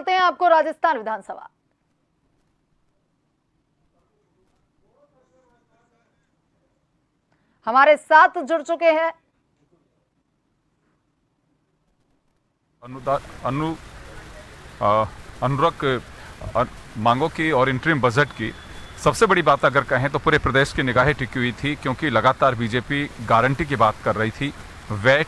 चलते हैं आपको राजस्थान विधानसभा। हमारे साथ जुड़ चुके हैं अनुरक मांगों की और इंटरिम बजट की सबसे बड़ी बात अगर कहें तो पूरे प्रदेश की निगाहें टिकी हुई थी, क्योंकि लगातार बीजेपी गारंटी की बात कर रही थी। वैट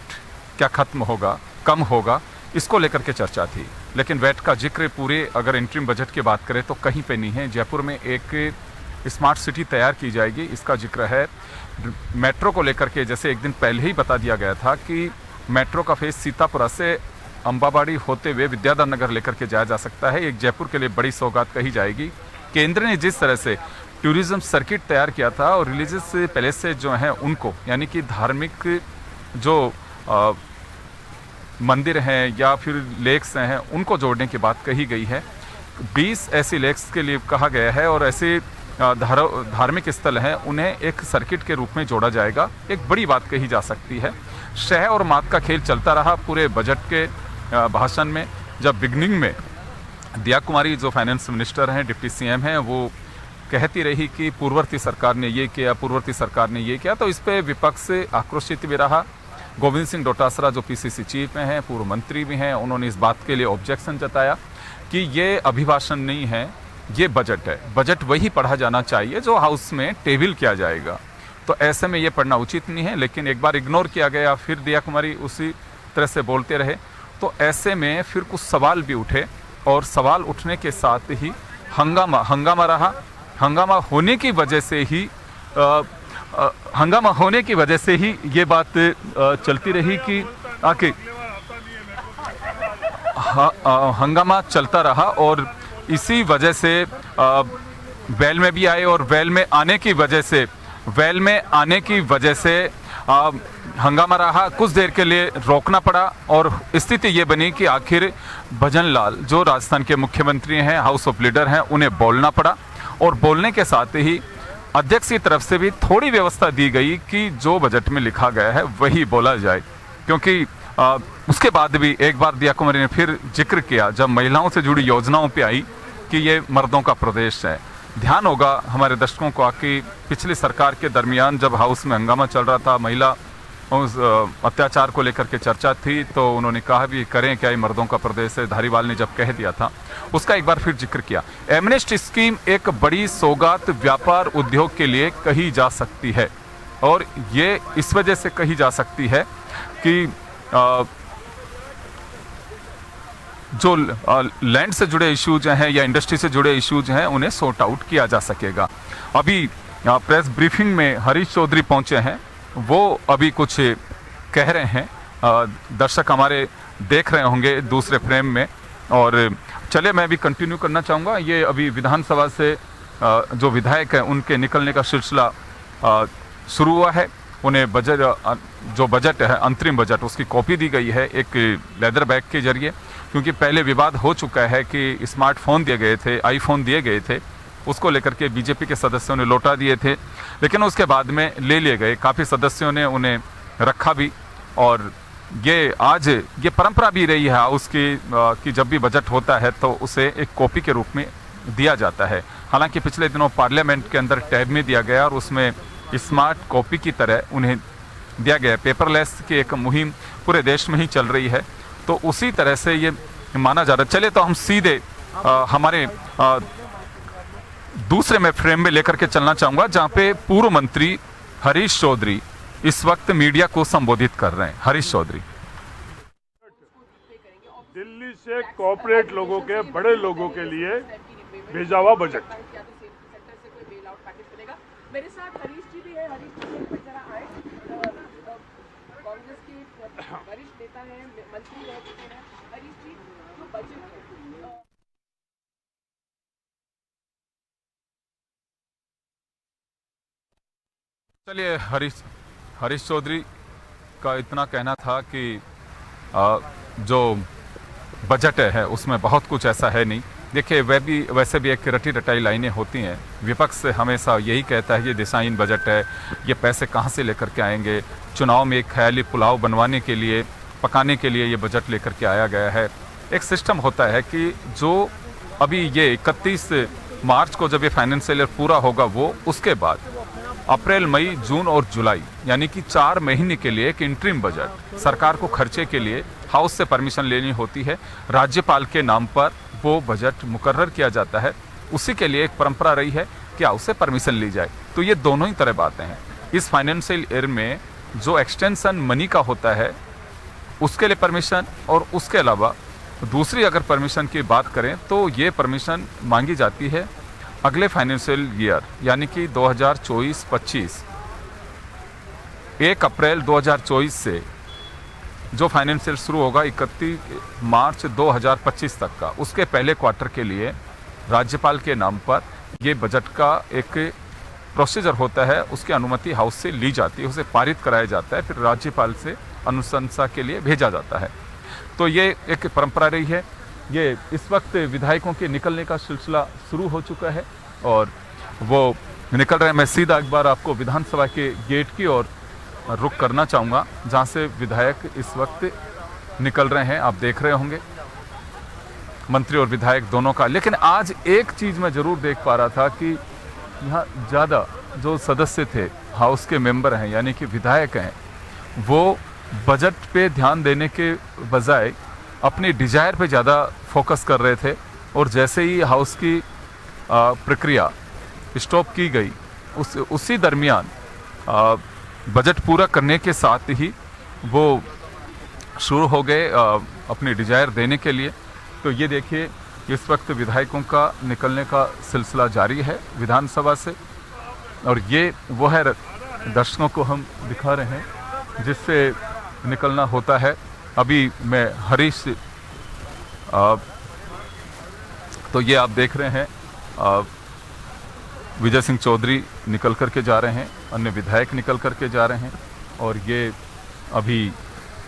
क्या खत्म होगा, कम होगा, इसको लेकर के चर्चा थी, लेकिन वैट का जिक्र पूरे अगर इंटरिम बजट की बात करें तो कहीं पे नहीं है। जयपुर में एक स्मार्ट सिटी तैयार की जाएगी, इसका जिक्र है। मेट्रो को लेकर के जैसे एक दिन पहले ही बता दिया गया था कि मेट्रो का फेज सीतापुरा से अंबाबाड़ी होते हुए विद्याधर नगर लेकर के जाया जा सकता है। एक जयपुर के लिए बड़ी सौगात कही जाएगी। केंद्र ने जिस तरह से टूरिज्म सर्किट तैयार किया था और रिलीजियस पैलेसेस जो हैं उनको, यानी कि धार्मिक जो मंदिर हैं या फिर लेक्स हैं, उनको जोड़ने की बात कही गई है। 20 ऐसी लेक्स के लिए कहा गया है और ऐसे धार्मिक स्थल हैं, उन्हें एक सर्किट के रूप में जोड़ा जाएगा। एक बड़ी बात कही जा सकती है। शह और मात का खेल चलता रहा पूरे बजट के भाषण में। जब बिगनिंग में दिया कुमारी जो फाइनेंस मिनिस्टर हैं, डिप्टी सीएम हैं, वो कहती रही कि पूर्ववर्ती सरकार ने ये किया, पूर्ववर्ती सरकार ने ये किया, तो इस पे विपक्ष आक्रोशित भी रहा। गोविंद सिंह डोटासरा जो पीसीसी चीफ में हैं, पूर्व मंत्री भी हैं, उन्होंने इस बात के लिए ऑब्जेक्शन जताया कि ये अभिभाषण नहीं है, ये बजट है। बजट वही पढ़ा जाना चाहिए जो हाउस में टेबल किया जाएगा। तो ऐसे में ये पढ़ना उचित नहीं है, लेकिन एक बार इग्नोर किया गया, फिर दिया कुमारी उसी तरह से बोलते रहे, तो ऐसे में फिर कुछ सवाल भी उठे और सवाल उठने के साथ ही हंगामा रहा। हंगामा होने की वजह से ही ये बात चलती रही कि आके हंगामा चलता रहा और इसी वजह से वेल में भी आए और वेल में आने की वजह से हंगामा रहा। कुछ देर के लिए रोकना पड़ा और स्थिति ये बनी कि आखिर भजन लाल जो राजस्थान के मुख्यमंत्री हैं, हाउस ऑफ लीडर हैं, उन्हें बोलना पड़ा और बोलने के साथ ही अध्यक्ष की तरफ से भी थोड़ी व्यवस्था दी गई कि जो बजट में लिखा गया है वही बोला जाए। क्योंकि उसके बाद भी एक बार दिया कुमारी ने फिर जिक्र किया जब महिलाओं से जुड़ी योजनाओं पे आई कि ये मर्दों का प्रदेश है। ध्यान होगा हमारे दर्शकों को कि पिछली सरकार के दरमियान जब हाउस में हंगामा चल रहा था, महिला उस अत्याचार को लेकर के चर्चा थी, तो उन्होंने कहा भी करें क्या, ये मर्दों का प्रदेश है। धारीवाल ने जब कह दिया था, उसका एक बार फिर जिक्र किया। एमनेस्टी स्कीम एक बड़ी सौगात व्यापार उद्योग के लिए कही जा सकती है और ये इस वजह से कही जा सकती है कि जो लैंड से जुड़े इश्यूज हैं या इंडस्ट्री से जुड़े इश्यूज हैं, उन्हें सॉर्ट आउट किया जा सकेगा। अभी प्रेस ब्रीफिंग में हरीश चौधरी पहुंचे हैं, वो अभी कुछ कह रहे हैं। दर्शक हमारे देख रहे होंगे दूसरे फ्रेम में, और चले मैं भी कंटिन्यू करना चाहूँगा। ये अभी विधानसभा से जो विधायक हैं उनके निकलने का सिलसिला शुरू हुआ है। उन्हें जो बजट है, अंतरिम बजट, उसकी कॉपी दी गई है एक लेदर बैग के जरिए, क्योंकि पहले विवाद हो चुका है कि स्मार्टफोन दिए गए थे, आईफोन दिए गए थे, उसको लेकर के बीजेपी के सदस्यों ने लौटा दिए थे, लेकिन उसके बाद में ले लिए गए। काफ़ी सदस्यों ने उन्हें रखा भी और ये आज ये परंपरा भी रही है हाउस की कि जब भी बजट होता है तो उसे एक कॉपी के रूप में दिया जाता है। हालांकि पिछले दिनों पार्लियामेंट के अंदर टैब में दिया गया और उसमें स्मार्ट कॉपी की तरह उन्हें दिया गया। पेपरलेस की एक मुहिम पूरे देश में ही चल रही है, तो उसी तरह से ये माना जा रहा है। चले तो हम सीधे हमारे दूसरे में फ्रेम में लेकर के चलना चाहूँगा, जहाँ पे पूर्व मंत्री हरीश चौधरी इस वक्त मीडिया को संबोधित कर रहे हैं। हरीश चौधरी। दिल्ली से कॉर्पोरेट लोगों के, बड़े लोगों के लिए भेजा हुआ बजट। मेरे साथ हरीश जी भी है। हरीश जी एक जरा आए। कांग्रेस के वरिष्ठ नेता हैं, मंत्री रह चुके हैं। हरीश जी, जो बजट है, चलिए, हरीश चौधरी का इतना कहना था कि जो बजट है उसमें बहुत कुछ ऐसा है नहीं। देखिए, वैसे भी एक रटी रटाई लाइनें होती हैं। विपक्ष हमेशा यही कहता है ये दिशाहीन बजट है, ये पैसे कहाँ से लेकर के आएंगे, चुनाव में एक ख्याली पुलाव बनवाने के लिए, पकाने के लिए ये बजट लेकर के आया गया है। एक सिस्टम होता है कि जो अभी ये 31 मार्च को जब ये फाइनेंशियल ईयर पूरा होगा वो उसके बाद अप्रैल, मई, जून और जुलाई यानी कि 4 महीने के लिए एक इंटरिम बजट सरकार को खर्चे के लिए हाउस से परमिशन लेनी होती है। राज्यपाल के नाम पर वो बजट मुकर्रर किया जाता है। उसी के लिए एक परंपरा रही है कि हाउस से परमिशन ली जाए। तो ये दोनों ही तरह बातें हैं। इस फाइनेंशियल ईयर में जो एक्सटेंशन मनी का होता है उसके लिए परमिशन, और उसके अलावा दूसरी अगर परमिशन की बात करें तो ये परमिशन मांगी जाती है अगले फाइनेंशियल ईयर यानी कि 2024-25 1 अप्रैल 2024 से जो फाइनेंशियल शुरू होगा 31 मार्च 2025 तक का, उसके पहले क्वार्टर के लिए राज्यपाल के नाम पर ये बजट का एक प्रोसीजर होता है। उसकी अनुमति हाउस से ली जाती है, उसे पारित कराया जाता है, फिर राज्यपाल से अनुशंसा के लिए भेजा जाता है। तो ये एक परंपरा रही है। ये इस वक्त विधायकों के निकलने का सिलसिला शुरू हो चुका है और वो निकल रहे हैं। मैं सीधा एक बार आपको विधानसभा के गेट की ओर रुख करना चाहूँगा जहाँ से विधायक इस वक्त निकल रहे हैं। आप देख रहे होंगे मंत्री और विधायक दोनों का। लेकिन आज एक चीज़ मैं ज़रूर देख पा रहा था कि यहाँ ज़्यादा जो सदस्य थे, हाउस के मेंबर हैं यानी कि विधायक हैं, वो बजट पे ध्यान देने के बजाय अपनी डिजायर पे ज़्यादा फोकस कर रहे थे। और जैसे ही हाउस की प्रक्रिया स्टॉप की गई उसी दरमियान बजट पूरा करने के साथ ही वो शुरू हो गए अपनी डिजायर देने के लिए। तो ये देखिए इस वक्त विधायकों का निकलने का सिलसिला जारी है विधानसभा से, और ये वो है दर्शकों को हम दिखा रहे हैं जिससे निकलना होता है। अभी मैं हरीश तो ये आप देख रहे हैं विजय सिंह चौधरी निकल करके जा रहे हैं, अन्य विधायक निकल करके जा रहे हैं, और ये अभी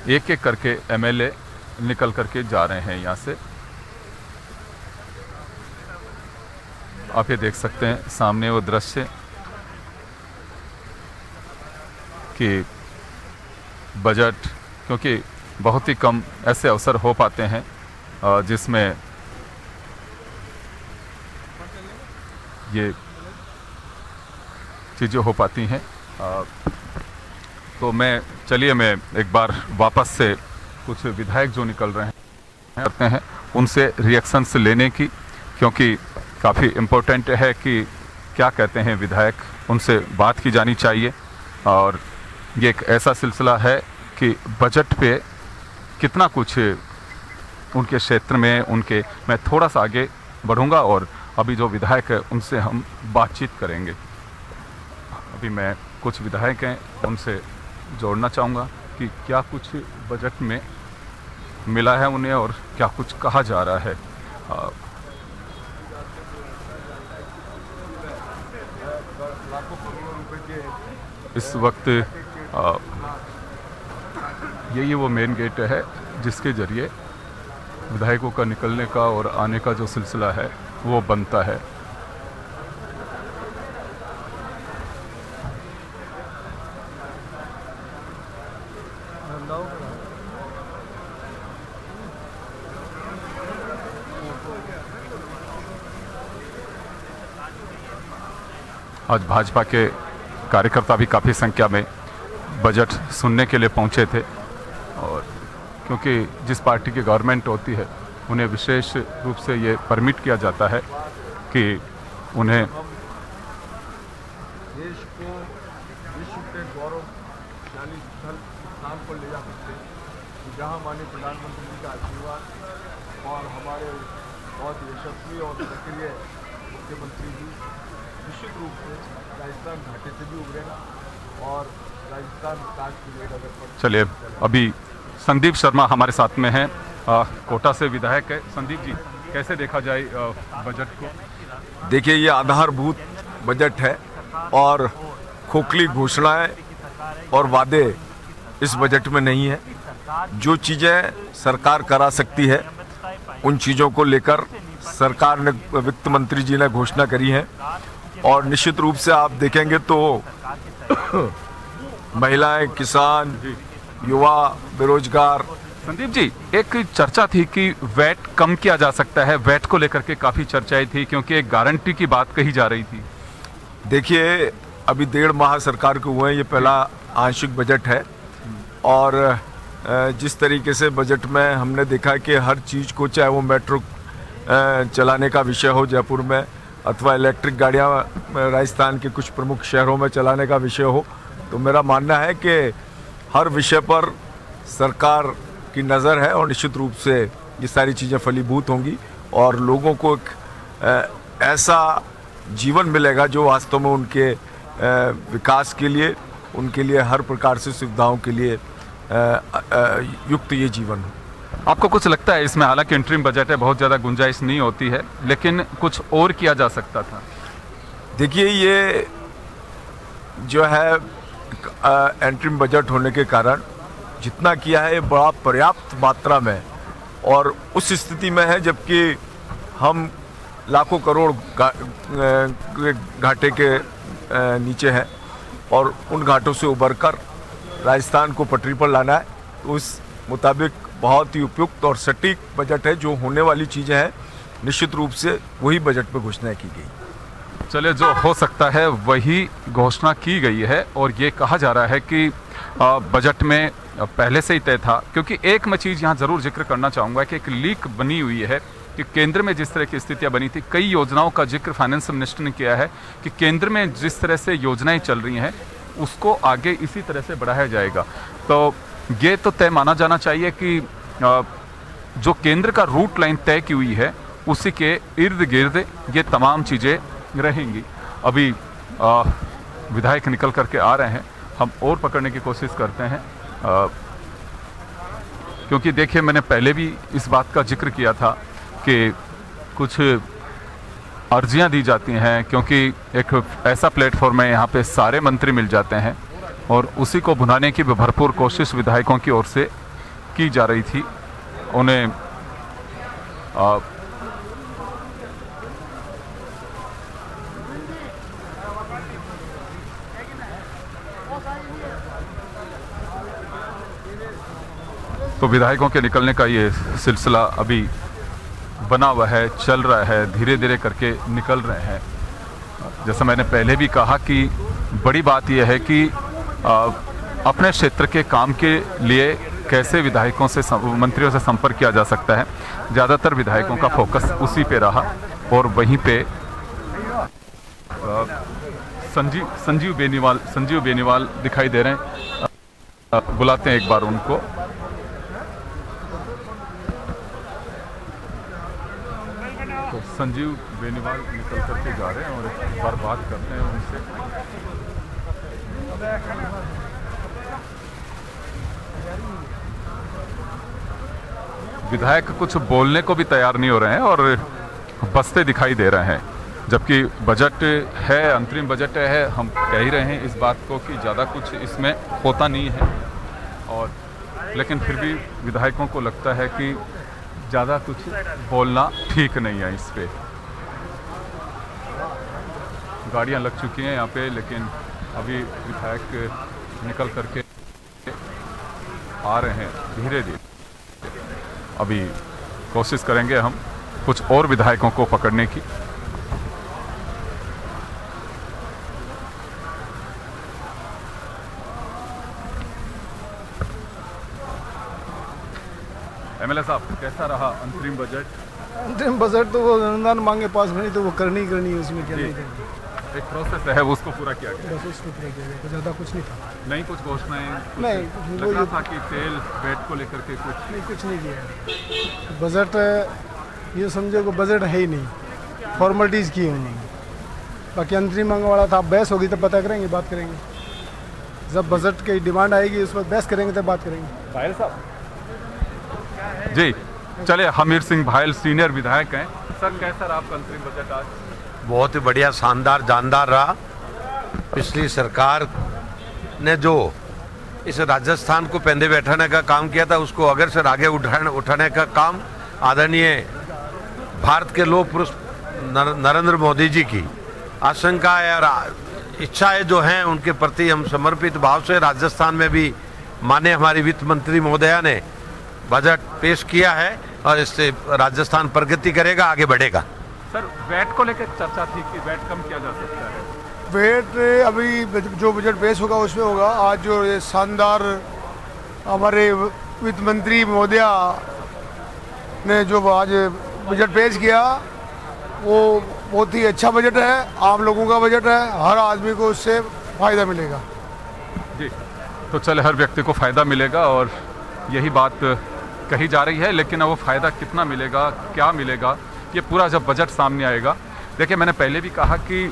एक एक करके एमएलए निकल करके जा रहे हैं यहाँ से। आप ये देख सकते हैं सामने वो दृश्य कि बजट, क्योंकि बहुत ही कम ऐसे अवसर हो पाते हैं जिसमें ये चीज़ें हो पाती हैं। तो चलिए मैं एक बार वापस से कुछ विधायक जो निकल रहे हैं करते हैं उनसे रिएक्शंस लेने की, क्योंकि काफ़ी इम्पोर्टेंट है कि क्या कहते हैं विधायक, उनसे बात की जानी चाहिए। और ये एक ऐसा सिलसिला है कि बजट पे कितना कुछ उनके क्षेत्र में मैं थोड़ा सा आगे बढ़ूंगा और अभी जो विधायक है उनसे हम बातचीत करेंगे। अभी मैं कुछ विधायक हैं उनसे जोड़ना चाहूँगा कि क्या कुछ बजट में मिला है उन्हें और क्या कुछ कहा जा रहा है। इस वक्त यही वो मेन गेट है जिसके ज़रिए विधायकों का निकलने का और आने का जो सिलसिला है वो बनता है। आज भाजपा के कार्यकर्ता भी काफ़ी संख्या में बजट सुनने के लिए पहुंचे थे, और क्योंकि जिस पार्टी की गवर्नमेंट होती है उन्हें विशेष रूप से ये परमिट किया जाता है कि उन्हें देश को विश्व के गौरवशाली स्थान पर ले जा सकते हैं, जहां माननीय प्रधानमंत्री जी का आशीर्वाद और हमारे बहुत यशस्वी और सक्रिय मुख्यमंत्री जी निश्चित रूप से राजस्थान घाटे से भी उभरेगा और राजस्थान विकास की नई डगर पर। चलिए अभी संदीप शर्मा हमारे साथ में हैं, कोटा से विधायक है। संदीप जी, कैसे देखा जाए बजट को? देखिए, ये आधारभूत बजट है और खोखली घोषणाएं और वादे इस बजट में नहीं है। जो चीज़ें सरकार करा सकती है उन चीज़ों को लेकर सरकार ने, वित्त मंत्री जी ने घोषणा करी है। और निश्चित रूप से आप देखेंगे तो महिलाएं, किसान, युवा, बेरोजगार, संदीप जी, एक चर्चा थी कि वैट कम किया जा सकता है, वैट को लेकर के काफ़ी चर्चाएं थी क्योंकि एक गारंटी की बात कही जा रही थी। देखिए, अभी 1.5 माह सरकार को हुए हैं, ये पहला आंशिक बजट है और जिस तरीके से बजट में हमने देखा कि हर चीज़ को, चाहे वो मेट्रो चलाने का विषय हो जयपुर में अथवा इलेक्ट्रिक गाड़ियाँ राजस्थान के कुछ प्रमुख शहरों में चलाने का विषय हो, तो मेरा मानना है कि हर विषय पर सरकार की नज़र है और निश्चित रूप से ये सारी चीज़ें फलीभूत होंगी और लोगों को एक ऐसा जीवन मिलेगा जो वास्तव में उनके विकास के लिए, उनके लिए हर प्रकार से सुविधाओं के लिए युक्त ये जीवन हो। आपको कुछ लगता है इसमें, हालांकि इंटरिम बजट है, बहुत ज़्यादा गुंजाइश नहीं होती है, लेकिन कुछ और किया जा सकता था? देखिए, ये जो है इंटरिम बजट होने के कारण जितना किया है बड़ा पर्याप्त मात्रा में और उस स्थिति में है जबकि हम लाखों करोड़ घाटे के नीचे हैं और उन घाटों से उबरकर राजस्थान को पटरी पर लाना है। तो उस मुताबिक बहुत ही उपयुक्त और सटीक बजट है। जो होने वाली चीज़ें हैं निश्चित रूप से वही बजट में घोषणा की गई। चलिए, जो हो सकता है वही घोषणा की गई है और ये कहा जा रहा है कि बजट में पहले से ही तय था, क्योंकि एक मैं चीज़ यहाँ ज़रूर जिक्र करना चाहूँगा कि एक लीक बनी हुई है कि केंद्र में जिस तरह की स्थितियाँ बनी थी, कई योजनाओं का जिक्र फाइनेंस मिनिस्टर ने किया है कि केंद्र में जिस तरह से योजनाएं चल रही हैं उसको आगे इसी तरह से बढ़ाया जाएगा। तो ये तो तय माना जाना चाहिए कि जो केंद्र का रूट लाइन तय की हुई है उसी के इर्द गिर्द ये तमाम चीज़ें रहेंगी। अभी विधायक निकल करके आ रहे हैं, हम और पकड़ने की कोशिश करते हैं क्योंकि देखिए, मैंने पहले भी इस बात का जिक्र किया था कि कुछ अर्जियां दी जाती हैं क्योंकि एक ऐसा प्लेटफॉर्म है यहाँ पे सारे मंत्री मिल जाते हैं और उसी को भुनाने की भरपूर कोशिश विधायकों की ओर से की जा रही थी। उन्हें तो विधायकों के निकलने का ये सिलसिला अभी बना हुआ है, चल रहा है, धीरे धीरे करके निकल रहे हैं। जैसा मैंने पहले भी कहा कि बड़ी बात यह है कि अपने क्षेत्र के काम के लिए कैसे विधायकों से, मंत्रियों से संपर्क किया जा सकता है। ज़्यादातर विधायकों का फोकस उसी पे रहा और वहीं पे संजीव बेनीवाल दिखाई दे रहे हैं। बुलाते हैं एक बार उनको। तो संजीव बेनीवाल निकल करके जा रहे हैं और एक बार बात करते हैं उनसे। विधायक कुछ बोलने को भी तैयार नहीं हो रहे हैं और बसते दिखाई दे रहे हैं, जबकि बजट है, अंतरिम बजट है। हम कह ही रहे हैं इस बात को कि ज़्यादा कुछ इसमें होता नहीं है, और लेकिन फिर भी विधायकों को लगता है कि ज़्यादा कुछ बोलना ठीक नहीं है इस पे। गाड़ियाँ लग चुकी हैं यहाँ पे, लेकिन अभी विधायक निकल करके आ रहे हैं धीरे धीरे। अभी कोशिश करेंगे हम कुछ और विधायकों को पकड़ने की। एमएलए साहब, कैसा रहा अंतरिम बजट? अंतरिम बजट तो वो अनुदान मांगे पास नहीं, तो वो करनी है, उसमें क्या नहीं करनी। एक प्रोसेस है वो, उसको पूरा किया गया, बस उसको पूरा किया गया, ज़्यादा कुछ नहीं था। नहीं कुछ घोषणाएं नहीं, लग रहा था कि तेल वेट को लेकर के कुछ नहीं किया। बजट ये समझो कि बजट है ही नहीं, फॉर्मेलिटीज़ की उन्होंने। बाकी अंतरिम मांग वाला था, बहस होगी तब पता करेंगे, बात करेंगे। जब बजट की डिमांड आएगी उस पर बहस करेंगे तब बात करेंगे। भायल साहब जी, चलिए, हमीर सिंह भायल सीनियर विधायक हैं। सर, कैसा रहा आपका अंतरिम बजट आज? बहुत ही बढ़िया, शानदार, जानदार रहा। पिछली सरकार ने जो इस राजस्थान को पेंदे बैठाने का काम किया था, उसको अगर से आगे उठाने का काम आदरणीय भारत के लोक पुरुष नरेंद्र मोदी जी की आशंकाएं और इच्छाएं जो हैं उनके प्रति हम समर्पित भाव से राजस्थान में भी माननीय हमारी वित्त मंत्री महोदया ने बजट पेश किया है और इससे राजस्थान प्रगति करेगा, आगे बढ़ेगा। सर वैट को लेकर चर्चा थी कि वैट कम किया जा सकता है। वेट अभी जो बजट पेश होगा उसमें होगा। आज जो ये शानदार हमारे वित्त मंत्री महोदया ने जो आज बजट पेश किया वो बहुत ही अच्छा बजट है, आम लोगों का बजट है, हर आदमी को उससे फ़ायदा मिलेगा। जी, तो चले हर व्यक्ति को फ़ायदा मिलेगा और यही बात कही जा रही है, लेकिन अब वो फ़ायदा कितना मिलेगा, क्या मिलेगा, ये पूरा जब बजट सामने आएगा। देखिए मैंने पहले भी कहा कि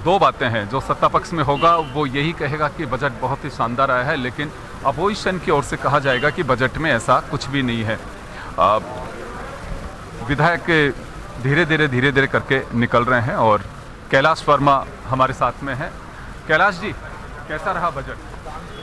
दो बातें हैं, जो सत्ता पक्ष में होगा वो यही कहेगा कि बजट बहुत ही शानदार आया है, लेकिन अपोजिशन की ओर से कहा जाएगा कि बजट में ऐसा कुछ भी नहीं है। विधायक धीरे धीरे करके निकल रहे हैं और कैलाश वर्मा हमारे साथ में हैं। कैलाश जी, कैसा रहा बजट?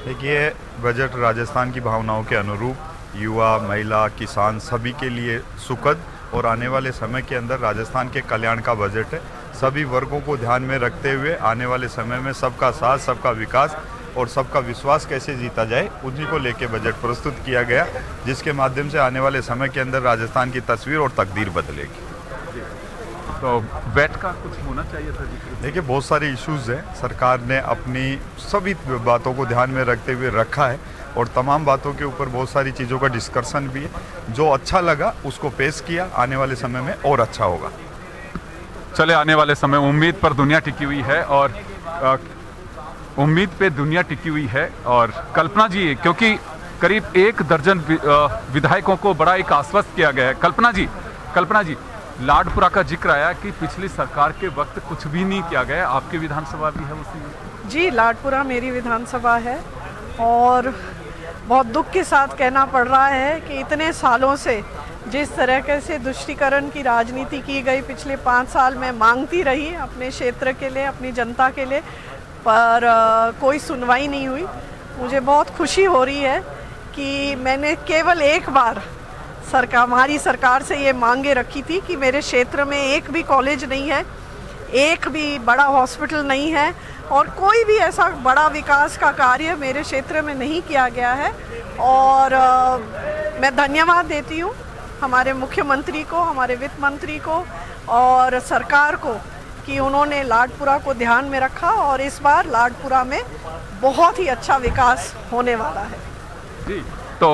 देखिए, बजट राजस्थान की भावनाओं के अनुरूप युवा, महिला, किसान सभी के लिए सुखद और आने वाले समय के अंदर राजस्थान के कल्याण का बजट है। सभी वर्गों को ध्यान में रखते हुए आने वाले समय में सबका साथ, सबका विकास और सबका विश्वास कैसे जीता जाए, उन्हीं को लेके बजट प्रस्तुत किया गया, जिसके माध्यम से आने वाले समय के अंदर राजस्थान की तस्वीर और तकदीर बदलेगी। तो वैट का कुछ होना चाहिए था जी? देखिए, बहुत सारे इश्यूज़ हैं, सरकार ने अपनी सभी बातों को ध्यान में रखते हुए रखा है और तमाम बातों के ऊपर बहुत सारी चीज़ों का डिस्कशन भी है। जो अच्छा लगा उसको पेश किया, आने वाले समय में और अच्छा होगा। चले, आने वाले समय उम्मीद पर दुनिया टिकी हुई है और उम्मीद पे दुनिया टिकी हुई है। और कल्पना जी, क्योंकि करीब 1 दर्जन विधायकों को बड़ा एक आश्वस्त किया गया है। कल्पना जी, लाडपुरा का जिक्र आया कि पिछली सरकार के वक्त कुछ भी नहीं किया गया, आपकी विधानसभा भी है उसी में? जी, लाडपुरा मेरी विधानसभा है और बहुत दुख के साथ कहना पड़ रहा है कि इतने सालों से जिस तरह से तुष्टीकरण की राजनीति की गई, पिछले 5 साल मैं मांगती रही अपने क्षेत्र के लिए, अपनी जनता के लिए, पर कोई सुनवाई नहीं हुई। मुझे बहुत खुशी हो रही है कि मैंने केवल एक बार हमारी सरकार से ये मांगे रखी थी कि मेरे क्षेत्र में एक भी कॉलेज नहीं है, एक भी बड़ा हॉस्पिटल नहीं है और कोई भी ऐसा बड़ा विकास का कार्य मेरे क्षेत्र में नहीं किया गया है। और मैं धन्यवाद देती हूँ हमारे मुख्यमंत्री को, हमारे वित्त मंत्री को और सरकार को कि उन्होंने लाडपुरा को ध्यान में रखा और इस बार लाडपुरा में बहुत ही अच्छा विकास होने वाला है। जी, तो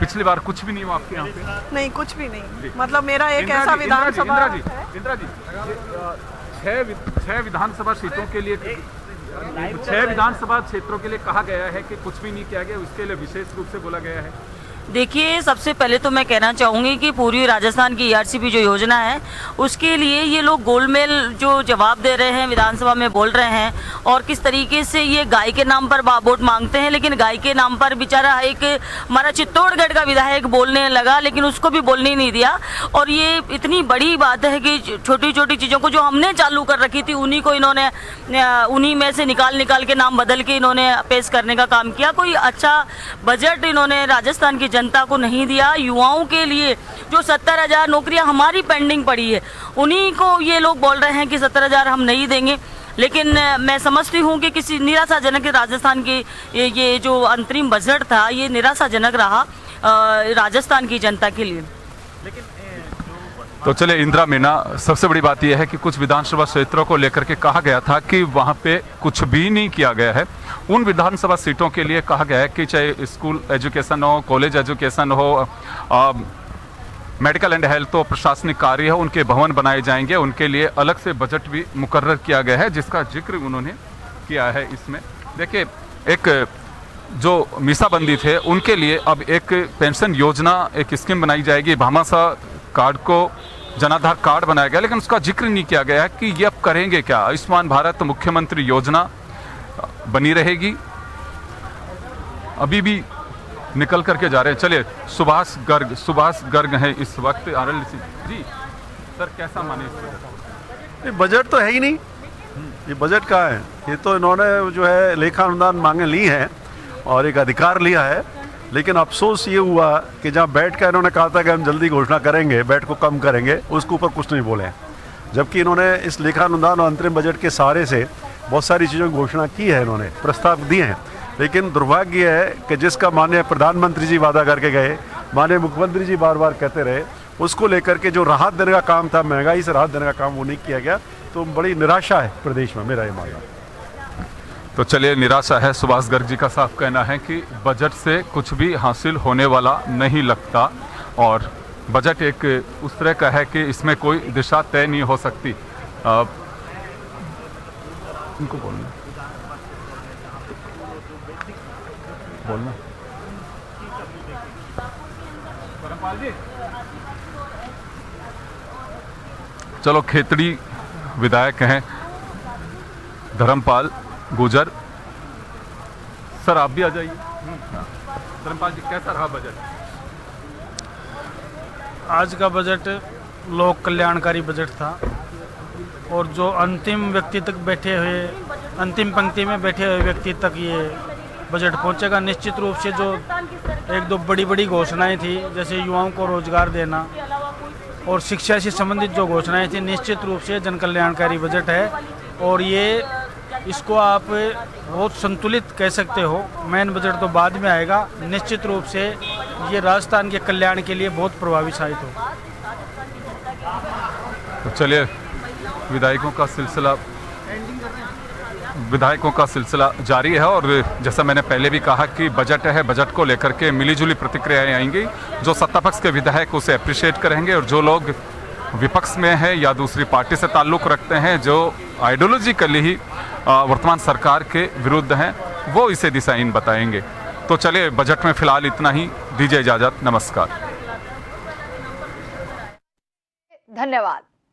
पिछली बार कुछ भी नहीं हुआ आपके यहाँ पे? नहीं, कुछ भी नहीं। मतलब मेरा एक ऐसा विधानसभा इंदिरा जी, 6 विधानसभा सीटों के लिए, 6 विधानसभा क्षेत्रों के लिए कहा गया है कि कुछ भी नहीं किया गया, उसके लिए विशेष रूप से बोला गया है। देखिए, सबसे पहले तो मैं कहना चाहूँगी कि पूरी राजस्थान की ERCP जो योजना है उसके लिए ये लोग गोलमेल जो जवाब दे रहे हैं, विधानसभा में बोल रहे हैं और किस तरीके से ये गाय के नाम पर वोट मांगते हैं, लेकिन गाय के नाम पर बेचारा एक हमारा चित्तौड़गढ़ का विधायक बोलने लगा, लेकिन उसको भी बोलने नहीं दिया। और ये इतनी बड़ी बात है कि छोटी छोटी चीज़ों को जो हमने चालू कर रखी थी उन्हीं को इन्होंने उन्हीं में से निकाल के नाम बदल के इन्होंने पेश करने का काम किया। कोई अच्छा बजट इन्होंने राजस्थान की जनता को नहीं दिया। युवाओं के लिए जो 70,000 नौकरियां हमारी पेंडिंग पड़ी है, उन्हीं को ये लोग बोल रहे हैं कि 70,000 हम नहीं देंगे। लेकिन मैं समझती हूँ कि किसी निराशाजनक राजस्थान की ये जो अंतरिम बजट था ये निराशाजनक रहा राजस्थान की जनता के लिए। तो चले इंदिरा मीना, सबसे बड़ी बात यह है कि कुछ विधानसभा क्षेत्रों को लेकर के कहा गया था कि वहाँ पे कुछ भी नहीं किया गया है। उन विधानसभा सीटों के लिए कहा गया है कि चाहे स्कूल एजुकेशन हो, कॉलेज एजुकेशन हो, मेडिकल एंड हेल्थ हो, प्रशासनिक कार्य हो, उनके भवन बनाए जाएंगे, उनके लिए अलग से बजट भी मुकर्रर किया गया है, जिसका जिक्र उन्होंने किया है इसमें। देखिए, एक जो मीसाबंदी थे उनके लिए अब एक पेंशन योजना, एक स्कीम बनाई जाएगी। भामाशाह कार्ड को जनाधार कार्ड बनाया गया, लेकिन उसका जिक्र नहीं किया गया है कि ये अब करेंगे क्या। आयुष्मान भारत मुख्यमंत्री योजना बनी रहेगी। अभी भी निकल करके जा रहे हैं। चलिए, सुभाष गर्ग हैं इस वक्त RLC जी। सर, कैसा माने ये बजट तो है ही नहीं, ये बजट कहाँ है? ये तो इन्होंने जो है लेखा अनुदान मांगे ली हैं और एक अधिकार लिया है, लेकिन अफसोस ये हुआ कि जहाँ बैठ कर इन्होंने कहा था कि हम जल्दी घोषणा करेंगे, बैठ को कम करेंगे, उसके ऊपर कुछ नहीं बोले हैं। जबकि इन्होंने इस लेखा अनुदान और अंतरिम बजट के सहारे से बहुत सारी चीज़ों की घोषणा की है, इन्होंने प्रस्ताव दिए हैं, लेकिन दुर्भाग्य है कि जिसका माननीय प्रधानमंत्री जी वादा करके गए, माननीय मुख्यमंत्री जी बार बार कहते रहे, उसको लेकर के जो राहत देने का काम था, महंगाई से राहत देने का काम, वो नहीं किया गया। तो बड़ी निराशा है प्रदेश में, मेरा ये मानना। तो चलिए, निराशा है। सुभाष गर्ग जी का साफ कहना है कि बजट से कुछ भी हासिल होने वाला नहीं लगता और बजट एक उस तरह का है कि इसमें कोई दिशा तय नहीं हो सकती। इनको बोलना चलो, खेतड़ी विधायक हैं धर्मपाल गुजर सर, आप भी आ जाइए। धर्मपाल जी, कैसा रहा बजट? आज का बजट लोक कल्याणकारी बजट था और जो अंतिम व्यक्ति तक बैठे हुए, अंतिम पंक्ति में बैठे हुए व्यक्ति तक ये बजट पहुंचेगा। निश्चित रूप से जो एक दो बड़ी बड़ी घोषणाएं थी, जैसे युवाओं को रोजगार देना और शिक्षा से संबंधित जो घोषणाएं थी, निश्चित रूप से जन कल्याणकारी बजट है और ये इसको आप बहुत संतुलित कह सकते हो। मेन बजट तो बाद में आएगा। निश्चित रूप से ये राजस्थान के कल्याण के लिए बहुत प्रभावी साबित हो। तो चलिए, विधायकों का सिलसिला जारी है और जैसा मैंने पहले भी कहा कि बजट है, बजट को लेकर के मिलीजुली प्रतिक्रियाएं आएंगी। जो सत्ता पक्ष के विधायक उसे अप्रिशिएट करेंगे और जो लोग विपक्ष में हैं या दूसरी पार्टी से ताल्लुक़ रखते हैं, जो आइडियोलॉजिकली ही वर्तमान सरकार के विरुद्ध हैं, वो इसे दिशाहीन बताएंगे। तो चलिए, बजट में फिलहाल इतना ही। दीजिए इजाज़त, नमस्कार। धन्यवाद।